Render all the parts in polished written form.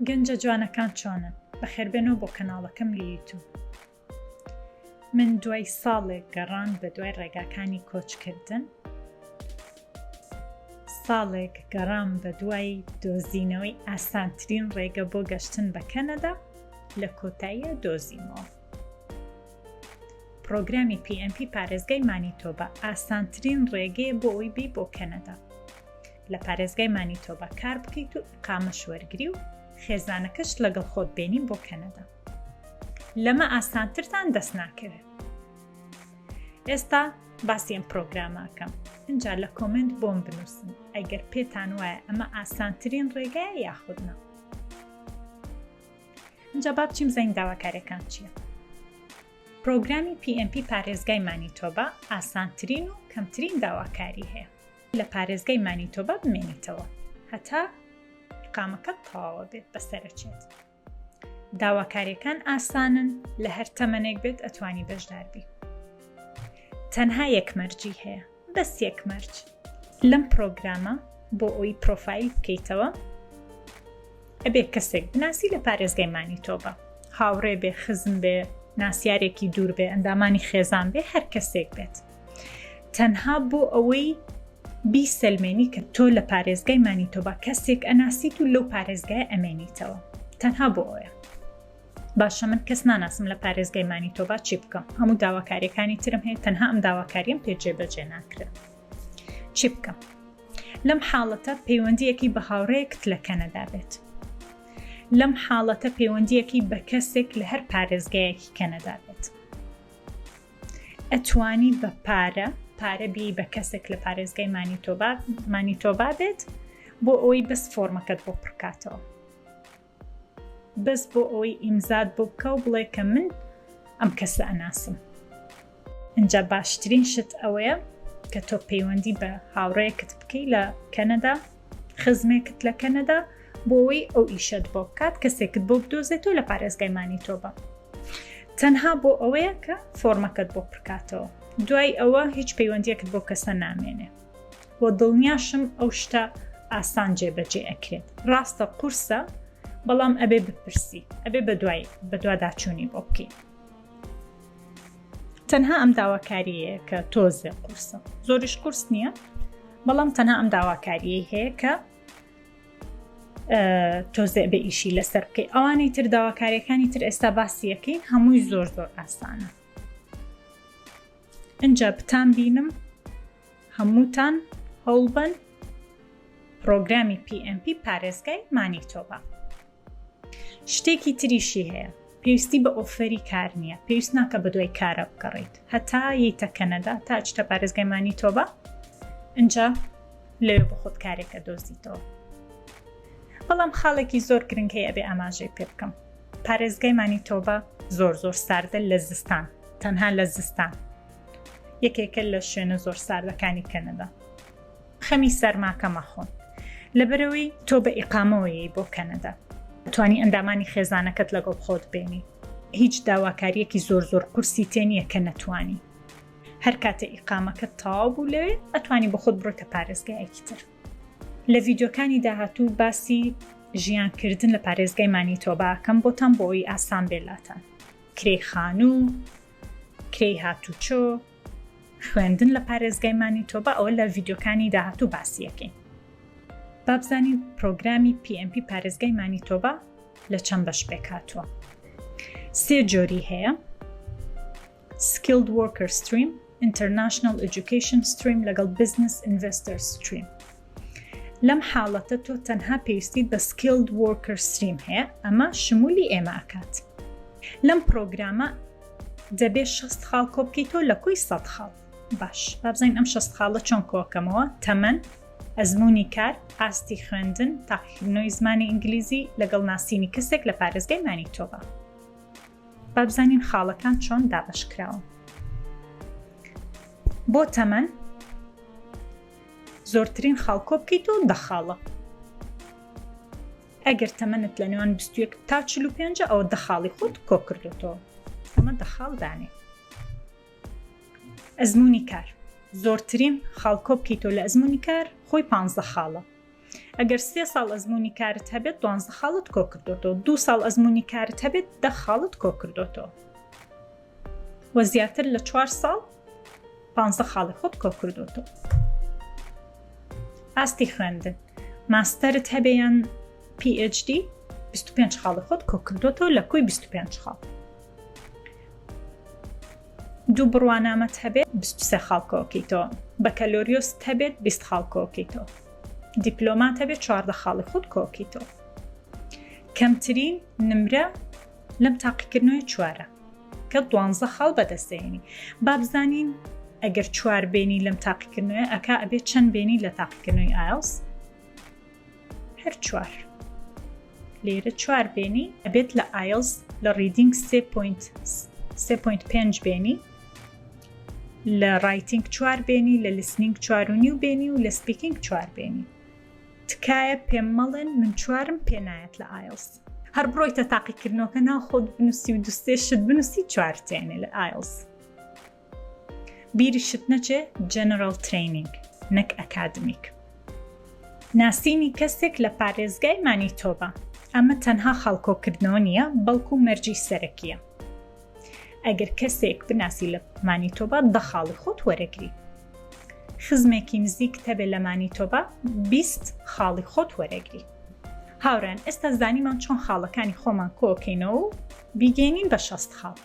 گەنجە جوانەکان چۆنن؟ بەخێربێنەوە بۆ کەناڵەکەم لە یوتیوب. من دوای ساڵێک گەڕان بە دوای ڕێگاکانی کۆچکردن، ساڵێک گەڕام بە دوای دۆزینەوەی ئاسانترین ڕێگە بۆ گەشتن بە کەنەدا لە کۆتاییدا دۆزیمەوە. پرۆگرامی PMP پارێزگای مانیتۆبا ئاسانترین ڕێگەیە بۆ ئەوی بی بۆ کەنەدا. لە پارێزگای مانیتۆبا کار بکەیت و ئیقامەش وەرگری و خێزانەکەش لەگەڵ خۆت بێنی بۆ کەنەدا. لەمە ئاسانترتان دەست ناکەوێت. ئێستا باسی ئەم پرۆگرامەکەم. اینجا لە کۆمنت بۆم بنووسن ئەگەر پێتان وایە ئەمە ئاسانترین ڕێگایە یاخودنا. اینجا با بچیم زەنگ داواکاریەکان چییە؟ پرۆگرامی PMP پارێزگای مانیتۆبا ئاسانترین و کەمترین داواکاری هەیە. لە پارێزگای مانیتۆبا بمێنیتەوە هەتا ئیقامەکەت تەواو بێت بەسەرەچێت. داواکاریەکان ئاسانن، لە هەر تەمەنێک بێت ئەتوانی بەشدار بی. تەنها یەک مەرجی هەیە، بەس یەک مەرج. لەم پرۆگرامە بۆ ئەوی پرۆفایل بکەیتەوە ئەبێ کەسێک بناسی لە پارێزگای مانیتۆبا، هاوڕێ بێ، خزم بێ، ناسیارێکی دوور بێ، ئەندامانی خێزان بێ، هەر کەسێک بێت. تەنها بۆ ئەوەی بیسەلمێنی کە تۆ لە پارێزگای مانیتۆبا کەسێک ئەناسیت و لەو پارێزگایە ئەمێنیتەوە. تەنها بۆ ئەوەیە. باشە من کەس ناناسم لە پارێزگای مانیتۆبا چی بکەم؟ هەموو داواکاریەکانی ترم هەیە، تەنها ئەم داواکاریم پێ جێبەجێ ناکرێت. چی بکەم؟ لەم حاڵەتە پەیوەندیەکی بە هاوڕێیەکت لە کەنەدا بێت. لەم حاڵەتە پەیوەندیەکی بە کەسێک لە هەر پارێزگایەکی کەنەدا بێت. ئەتوانی بە پارە بی بە کەسێک لە پارێزگای مانیتۆبا بێت بۆ ئەوەی بەس فۆڕمەکەت بۆ پڕکاتەوە. بەس بۆ ئەوەی ئیمزاد بۆ بکە و بڵێ کە من ئەم کەسە ئەناسم. اینجا باشترین شت ئەوەیە کە تۆ پەیوەندی بە هاوڕێیەکت بکەی لە کەنەدا، خزمێکت لە کەنەدا، بۆ ئەوەی ئەو ئیشەت بۆ بکات، کەسێکت بۆ بدۆزێتەوە لە پارێزگای مانیتۆبا. تەنها بۆ ئەوەیە کە فۆڕمەکەت بۆ پڕکاتەوە. دوای ئەوە هیچ پەیوەندیەکت بۆ کەسە نامێنێ. بۆ دڵنیاشم ئەو شتە ئاسان جێبەجێ ئەکرێت. ڕاستە قورسە، بەڵام ئەبێ بپرسی، ئەبێ بە دواداچوونی بۆ بکەیت. تەنها ئەم داواکاریەیە کە تۆزێ قورسە، زۆریش قورس نییە، بەڵام تەنها ئەم داواکاریە هەیە کە تۆزێ بە ئیشی لەسەر بکەی. ئەوانەی تر داواکاریەکانی تر ئێستا باسیەکەین هەمووی زۆر ئاسانە. اینجا بتان بینم هەمووتان هەوڵبن پرۆگرامی PMP پارێزگای مانیتۆبا. شتێکی تریشی هەیە، پێویستی بە ئۆفەری کار نییە، پێویست ناکە بە دوای کارە بگەڕیت. هەتا ییتە کەنەدا تا چتە پارێزگای مانیتۆبا، اینجا لەوێ بۆ خۆت کارێکە دۆزیتەوە. بەڵام خاڵێکی زۆر گرنگ هەیە ئەبێ ئاماژەی پێ بکەم. پارێزگای مانیتۆبا زۆر ساردە لە زستان، تەنها لە زستان. یەکێکە لە شوێنە زۆر ساردەکانی کەنەدا. خەمی سەرماکە مەخۆن. لەبەرەوەی تۆ بە ئیقامەوەیەی بۆ کەنەدا. توانی ئەندامانی خێزانەکەت لەگەڵ خۆت بێنی. هیچ داواکاریەکی زۆر قورسی تێنیە کە نەتوانی. هەر کاتە ئیقامەکەت تەواو بوو لەوێ ئەتوانی بە خۆت بڕۆیتە پارێزگایەکی تر. لە ڤیدیۆکانی داهاتوو باسی ژیانکردن لە پارێزگای مانیتۆبا کەم بۆتان بۆ ئەوی ئاسان بێلاتان. کرێی خانوو، کرێی هاتوچۆ، خوێندن لە پارێزگای مانیتۆبا، ئەوە لە ڤیدیۆکانی داهاتوو باسیەکەین. با بزانین پرۆگرامی PMP پارێزگای مانیتۆبا لە چەند بەش پێکهاتووە. 3 جۆری هەیە: Skilled Worker Stream، International Education Stream لەگەڵ Business Investor Stream. لەم حاڵەتە تۆ تەنها پێویستیت بە Skilled Worker Stream هەیە، ئەمە شمولی ئێمە ئەکات. لەم پرۆگرامە دەبێ 60 خاڵ کۆ بکەیتەوە لە کۆی 100 خاڵ. باش، با بزانین ئەم 60 خاڵە چۆن کۆکەمەوە: تەمەن، ئەزموونی کار، ئاستی خوێندن، تاقیکردنەوەی زمانی ئینگلیزی لەگەڵ ناسینی کەسێک لە پارێزگای مانیتۆبا. با بزانین خاڵەکان چۆن دابەشکراون. بۆ تەمەن زۆرترین خاڵ کۆ بکەیتەوە 10 خاڵە. ئەگەر تەمەنت لە نێوان 21 تا 45 ئەوە 10 خاڵی خۆت کۆ کردوتەوە. ئەمە 10 خاڵ دانێ. ئەزموونی کار زۆرترین خاڵ کۆ بکەیتەوە لە ئەزموونی کار خۆی 15 خاڵە. ئەگەر 3 ساڵ ئەزمموی کارت هەبێت 12 خاڵت کۆ کردوتەوە 2 ساڵ ئەزمموی کارت هەبێت 10 خاڵت کۆ کردوتەوە وە زیاتر لە 4 ساڵ 15 خاڵی خۆت کۆ کردوتەوە. ئاستی خوێندن ماستەرت هەبێیان PhD 25 خاڵی خۆت کۆ کردوتەوە لە کۆی 25 خاڵ. 2 بڕوانامەت هەبێت 23 خاڵ کۆکەیتەوە. بەکەلۆریۆست هەبێت 20 خاڵ کۆکەیتەوە. دیپلۆمات هەبێت 14 خاڵی خۆت کۆکەیتەوە. کەمترین نمرە لەم تاقیکردنەوەی 4 کە 12 خاڵ بەدەستێنی. با بزانین ئەگەر 4 بێنی لەم تاقیکردنەوەی ئەکا ئەبێت چەند بێنی لە تاقیکردنەوەی ئایلتس؟ هەر 4. لێرە 4 بێنی ئەبێت لە ئایلتس لە ریدینگ 3.5 بێنی، لە ڕایتینگ 4 بێنی، لە لیسنینگ 4.5 بێنی و لە سپیکینگ 4 بێنی. تکایە پێم مەڵێن من 4م پێنایەت لە ئایلتس. هەر بڕۆیتە تاقیکردنەوەکە ناخۆت بنووسی و دوستێشت بنووسی 4 تێنێ لە ئایلتس. بیریشت نەچێ جەنەرال ترینینگ نەک ئەکادمیک. ناسینی کەسێک لە پارێزگای مانیتۆبا. ئەمە تەنها خەڵکۆکردنەوە نییە بەڵکو مەرجی سەرەکیە. ئەگەر کەسێک بناسی لە مانیتۆبا 10 خاڵی خۆت وەرەگری. خزمێکی نزیک هەبێ لە مانیتۆبا 20 خاڵی خۆت وەرەگری. هاوڕێن ئێستا زانیمان چۆن خاڵەکانی خۆمان کۆکەینەوە و بیگەینین بە 60 خاڵ.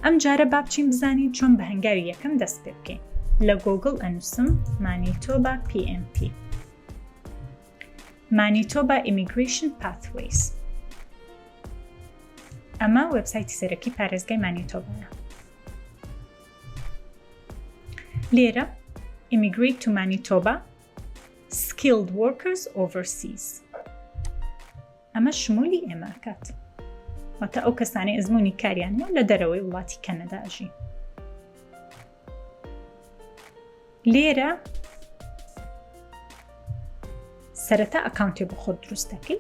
ئەم جارە با بچین بزانین چۆن بە هەنگاوی یەکەم دەست پێ بکەین. لە گۆگڵ ئەنووسم مانیتۆبا PMP مانیتۆبا Immigration Pathways. ئەمە وێبسایتی سەرەکی پارێزگای مانیتۆبایە. لێرە Immigrate to Manitoba Skilled Workers Overseas. ئەمە شمولی ئێمە ئەکات. واتە ئەو کەسانی ئەزمموی کاریانە لە دەرەوەی وڵاتی کەنەدا ئەژین. لێرە سەرەتا ئەکاونتێ بۆ خۆت دروست دەکەی.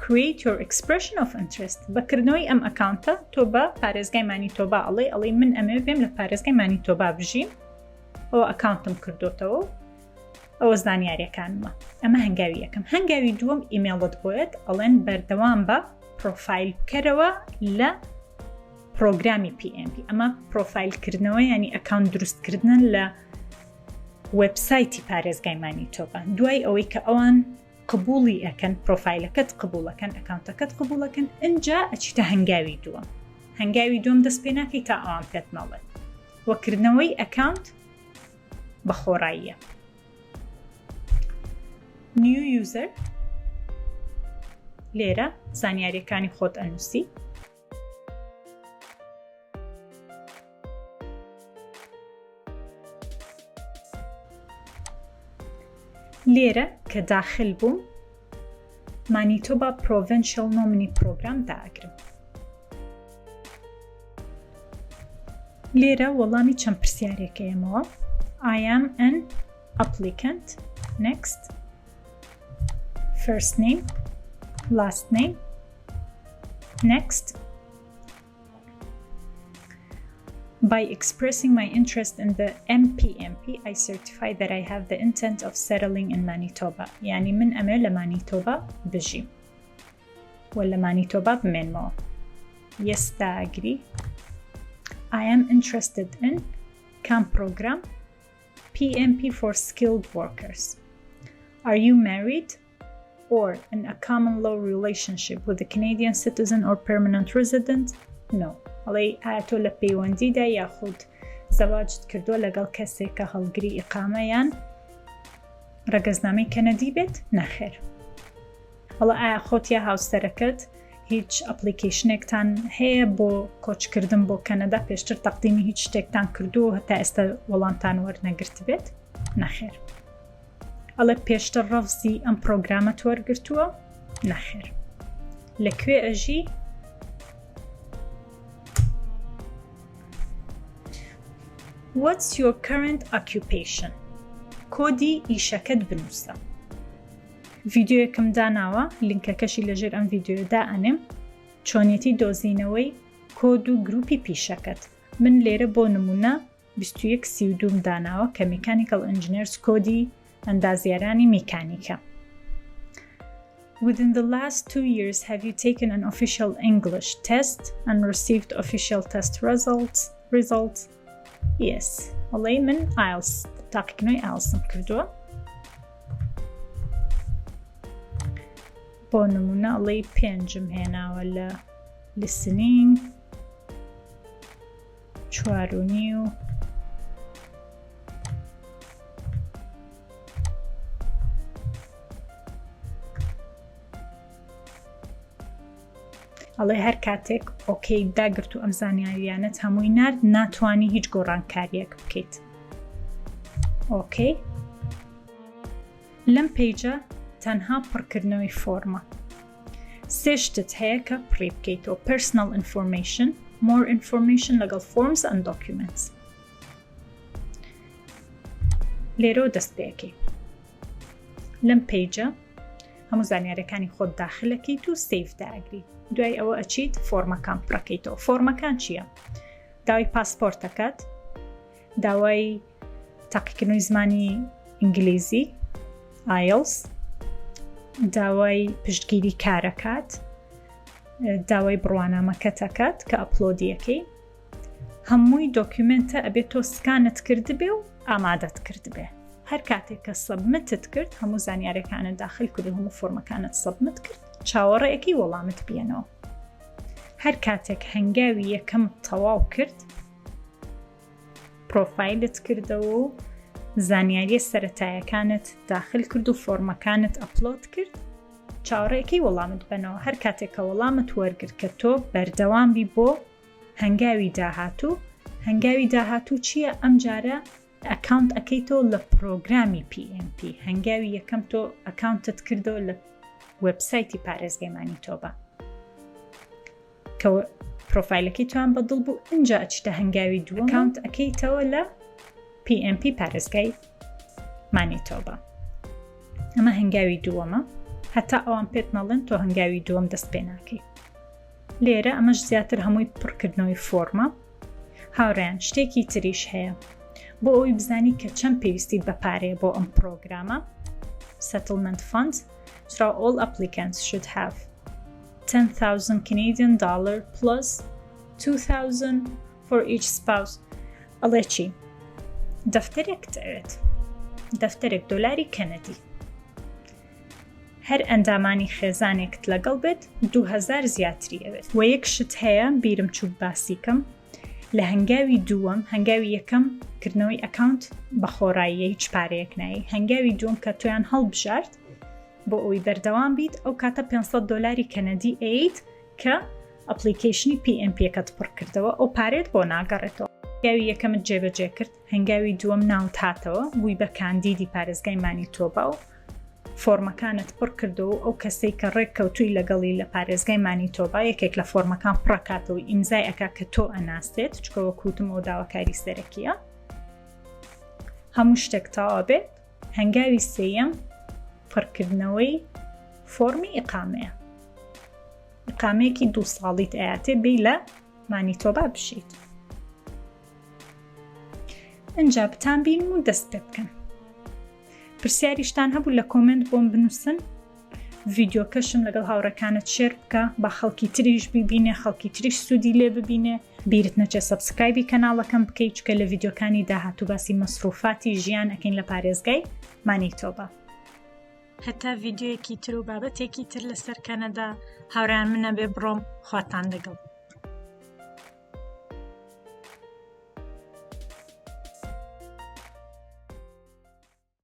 Create your expression of interest. بەکردنەوەی ئەم ئەکاونتە تۆ بە پارێزگای مانیتۆبا ئەڵێ من ئەمێ بێم لە پارێزگای مانیتۆبا بژیم. ئەوە ئەکاونتم کردوتەوە. ئەوە زانیاریەکانمە. ئەمە هەنگاوی یەکەم. هەنگاوی دووەم ئیمێڵت بۆیت ئەڵێن بەردەوام بە پرۆفایل بکەرەوە لە پرۆگرامی PMP. ئەمە پرۆفایلکردنەوە ینی ئەکاونت دروستکردن لە وێبسایتی پارێزگای مانیتۆبا. دوای ئەوەی کە ئەوان قبوڵی ئەکەن پرۆفایلەکەت قبوڵەکەن ئەکاونتەکەت قبوڵەکەن ئەنجا ئەچیتە هەنگاوی دووەم. هەنگاوی دووەم دەست پێ ناکەی تا ئەوان پێت مەڵێت. وەکردنەوەی ئەکاونت بە خۆڕاییە. New user لێرە زانیاریەکانی خۆت ئەنووسی. لێرە کە داخل بووم مانیتۆبا Provincial Nominee Program داگرم. لێرە وەڵامی چەند پرسیارێکەیەمەوە. I am an applicant. Next. First name. Last name. Next. By expressing my interest in the MPMP, I certify that I have the intent of settling in Manitoba. يعني من أمر لمانيتوبا بجيم ولا مانيتوبا بمنمو. Yes, I agree. I am interested in CAM program PMP for skilled workers. Are you married or in a common law relationship with a Canadian citizen or permanent resident? No. ئەڵێ ئایا تۆ لە پەیوەندیدا یاخود زەواجت کردووە لەگەڵ کەسێک کە هەڵگری ئیقامەیان ڕەگەزنامەی کەنەدی بێت؟ نەخێر. هەڵە ئایا خۆت یا هاوسەرەکەت هیچ ئەپلیکیشنێکتان هەیە بۆ کۆچکردن بۆ کەنەدا پێشتر تەقدیمی هیچ شتێکتان کردووە هەتا ئێستا وەڵامتان وەرنەگرت بێت؟ نەخێر. ئەڵێ پێشتر ڕەفزی ئەم پرۆگرامەت وەرگرتووە؟ نەخێر. لەکوێ ئەژی؟ What's your current occupation? کۆدی ئیشەکەت بنووسە. ڤیدیۆیەکم داناوە لینکەکەشی لەژێر ئەم ڤیدیۆدا ئەنێم چۆنیەتی دۆزینەوەی کۆد و گروپی پیشەکەت. من لێرە بۆ نمونە 2132 داناوە کە میکانیکال ئەنجینێرز کۆدی ئەندازیارانی میکانیکە. Within the last 2 years, have you taken an official English test and received official test results? Yes. والله من IELTS تاقیکردنەوەی IELTSم کردووە. بۆ نمونە ئەڵێ 5م هێناوە لە listening 4.5 ئەڵێ هەر کاتێک ئۆکەی داگرت و ئەم زانیاریانت هەمووی نارد ناتوانی هیچ گۆڕانکاریەک بکەیت. ئۆکەی لەم پیجە تەنها پڕکردنەوەی فۆرمە. سێ شتت هەیە کە پڕی بکەیتەوە: personal information, more information لەگەڵ forms and documents. لێرەوە دەست پێەکەی. لەم پیجە هەموو زانیاریەکانی خۆت داخلەکەیت و سیف داگری. دوای ئەوە ئەچیت فۆرمەکان پڕەکەیتەوە. فۆرمەکان چییە؟ داوای پاسپۆرتەکەت، داوای تاقیکردنەوەی زمانی ئینگلیزی IELTS، داوای پشتگیری کارەکەت، داوای بڕوانامەکەتەکەت کە ئەپلۆدیەکەی. هەمووی دۆکیومنتە ئەبێت تۆ سکانت کردبێ و ئامادەت کردبێ. هەر کاتێک کە سەبمتت کرد هەموو زانیاریەکانت داخل کرد و هەموو فۆرمەکانت سەبمت کرد، چاوەڕێیەکی وەڵامت بێنەوە. هەر کاتێک هەنگاوی یەکەم تەواو کرد، پرۆفایلت کردەوە و زانیاریە سەرەتاییەکانت داخل کرد و فۆرمەکانت ئەپلۆد کرد، چاوەڕێیەکی وەڵامت بنەوە. هەر کاتێک کە وەڵامت وەرگرت کە تۆ بەردەوامی بۆ هەنگاوی داهاتوو. هەنگاوی داهاتوو چییە؟ ئەم جارە ئەکاونت ئەکەیتەوە لە پرۆگرامی PMP. هەنگاوی یەکەم تۆ ئەکاونتت کردەوە لە وێبسایتی پارێزگای مانیتۆبا کە پرۆفایلەکەی توان بەدڵ بوو. ئینجا ئەچتە هەنگاوی دووەم ئەکاونت ئەکەیتەوە لە PMP پارێزگای مانیتۆبا. ئەمە هەنگاوی دووەمە. هەتا ئەوان پێت نەڵێن تۆ هەنگاوی دووەم دەست پێ ناکەی. لێرە ئەمەش زیاتر هەمووی پڕکردنەوەی فۆرمە. هاوڕێیان شتێکی تریش هەیە بۆ ئەوی بزانی کە چەند پێویستیت بە پارەیە بۆ ئەم پرۆگرامە. Settlement Fund. So all applicants should have $10,000 Canadian plus $2,000 for each spouse. ئەڵێ چی؟ دەفتەرێک دەوێت. دەفتەرێک دۆلاری کەنەدی. هەر ئەندامانی خێزانێکت لەگەڵ بێت 2,000 زیاتری ئەوێت. و یەک شت هەیە بیرم چوو باسیکەم لە هەنگاوی دووەم. هەنگاوی یەکەم کردنەوەی ئەکاونت بە خۆڕاییە، هیچ پارەیەک نایی. هەنگاوی دووەم کە تۆیان هەڵبژارد بۆ ئەوی بەردەوام بیت، ئەو کاتە $500 کەنەدی ئەیت کە ئەپلیکیشنی PMP-یەکەت پڕ کردەوە. ئەو پارێت بۆ ناگەڕێتەوە. هەنگاوی یەکەمت جێبەجێ کرد، هەنگاوی دووەم ناوت هاتەوە، بووی بە کاندیدی پارێزگای مانیتۆبا و فۆرمەکانت پڕ کردەوە. ئەو کەسەی کە ڕێککەوتووی لەگەڵی لە پارێزگای مانیتۆبا یەکێک لە فۆرمەکان پڕکاتەوە ئیمزای ئەکا کە تۆ ئەناستێت، چکەوە کووتمەوە داواکاری سەرەکیە. هەموو شتێک تەواو بێت. هەنگاوی سێیەم پڕکردنەوەی فۆڕمی ئیقامەیە. ئیقامەیەکی 2 ساڵیت ئەیاتێ بێ لە مانیتۆبا بشیت. ئەنجا بتانبین و دەست پێ بکەن. پرسیاریشتان هەبوو لە کۆمنت بۆم بنووسن، ڤیدیۆکەشم لەگەڵ هاوڕەکانت شێر بکە، بە خەڵکی تریش ببینێ، خەڵکی تریش سوودی لێ ببینێ. بیرت نەچێ سەبسکرایبی کەناڵەکەم بکەیت، چکە لە ڤیدیۆکانی داهاتوو باسی مەسروفاتی ژیان ئەکەین لە پارێزگای مانیتۆبا. هەتا ڤیدیۆیەکی تر و بابەتێکی تر لەسەر کەنەدا هاوڕێیان منە بێ بڕۆم، خواتان لەگەڵ.